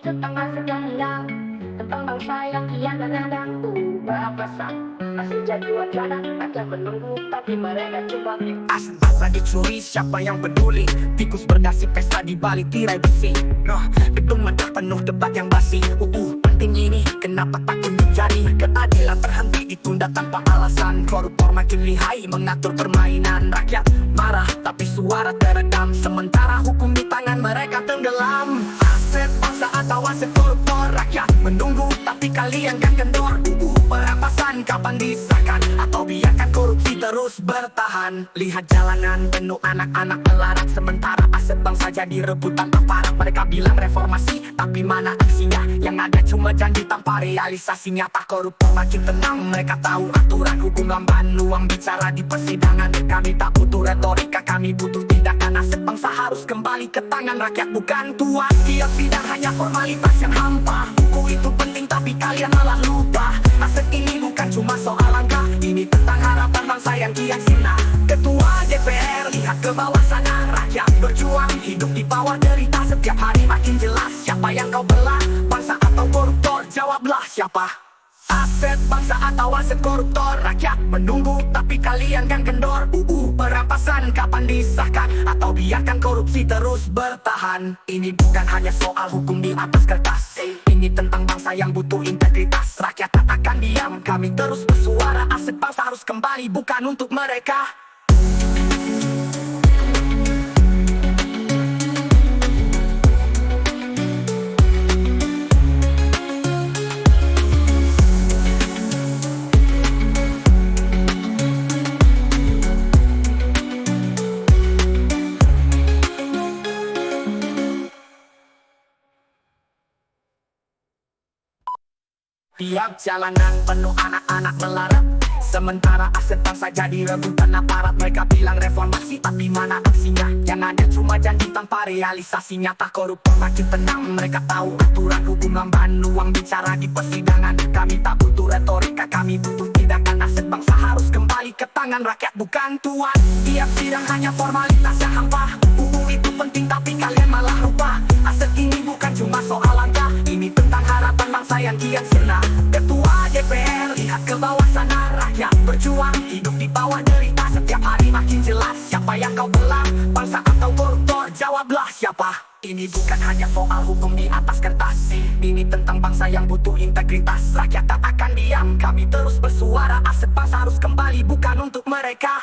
setengah sedang hilang tentang bangsa yang kian mengadang. Berapa masih jadi wacana, akan menunggu tapi mereka cuma Aset bangsa dicuri, siapa yang peduli? Tikus berdasi pesta di balik tirai besi. Gedung megah penuh debat yang basi. Penting ini, kenapa takut menjadi? Keadilan terhenti ditunda tanpa alasan. Koruptor makin lihai mengatur permainan. Rakyat marah tapi suara teredam, sementara hukum di tangan mereka tenggelam. Aset bangsa atau aset koruptor? Rakyat menunggu tapi kalian kan kendor. Perampasan kapan disahkan? Atau biarkan korupsi terus bertahan? Lihat jalanan penuh anak-anak melarat, sementara aset bangsa jadi rebutan aparat. Mereka bilang reformasi, tapi mana aksinya? Yang ada cuma janji tanpa realisasi nyata. Koruptor makin tenang, mereka tahu aturan hukum lamban. Uang bicara di persidangan. Kami tak butuh retorika, kami butuh tindakan. Aset bangsa harus kembali ke tangan rakyat, bukan tuan. Tiap sidang hanya formalitas yang hampa. Buku itu penting tapi kalian malah lupa. Aset ini bukan cuma soal angka, ini tentang harapan bangsa yang kian sirna. Ketua DPR, lihat ke bawah sana. Rakyat berjuang, hidup di bawah derita. Setiap hari makin jelas siapa yang kau belah, bangsa atau koruptor? Jawablah siapa? Aset bangsa atau aset koruptor? Rakyat menunggu tapi kalian kan kendor. Perampasan kapan disahkan? Atau biarkan korupsi terus bertahan? Ini bukan hanya soal hukum di atas kertas, ini tentang bangsa yang butuh integritas. Rakyat tak akan diam, kami terus bersuara. Aset bangsa harus kembali, bukan untuk mereka. Tiap jalanan penuh anak-anak melarat, sementara aset bangsa jadi rebutan aparat. Mereka bilang reformasi, tapi mana aksinya? Yang ada cuma janji tanpa realisasi nyata. Koruptor makin tenang, mereka tahu aturan hukum lamban. Uang bicara di persidangan. Kami tak butuh retorika, kami butuh tindakan. Aset bangsa harus kembali ke tangan rakyat, bukan tuan. Tiap sidang hanya formalitas yang hampa. Itu penting tapi kalian malah lupa. Aset ini bukan cuma soal angka, ini tentang harapan bangsa yang kian sirna. Ketua DPR, lihat ke bawah sana. Rakyat berjuang, hidup di bawah derita. Setiap hari makin jelas siapa yang kau belah, bangsa atau koruptor? Jawablah siapa? Ini bukan hanya soal hukum di atas kertas, ini tentang bangsa yang butuh integritas. Rakyat tak akan diam, kami terus bersuara. Aset bangsa harus kembali, bukan untuk mereka.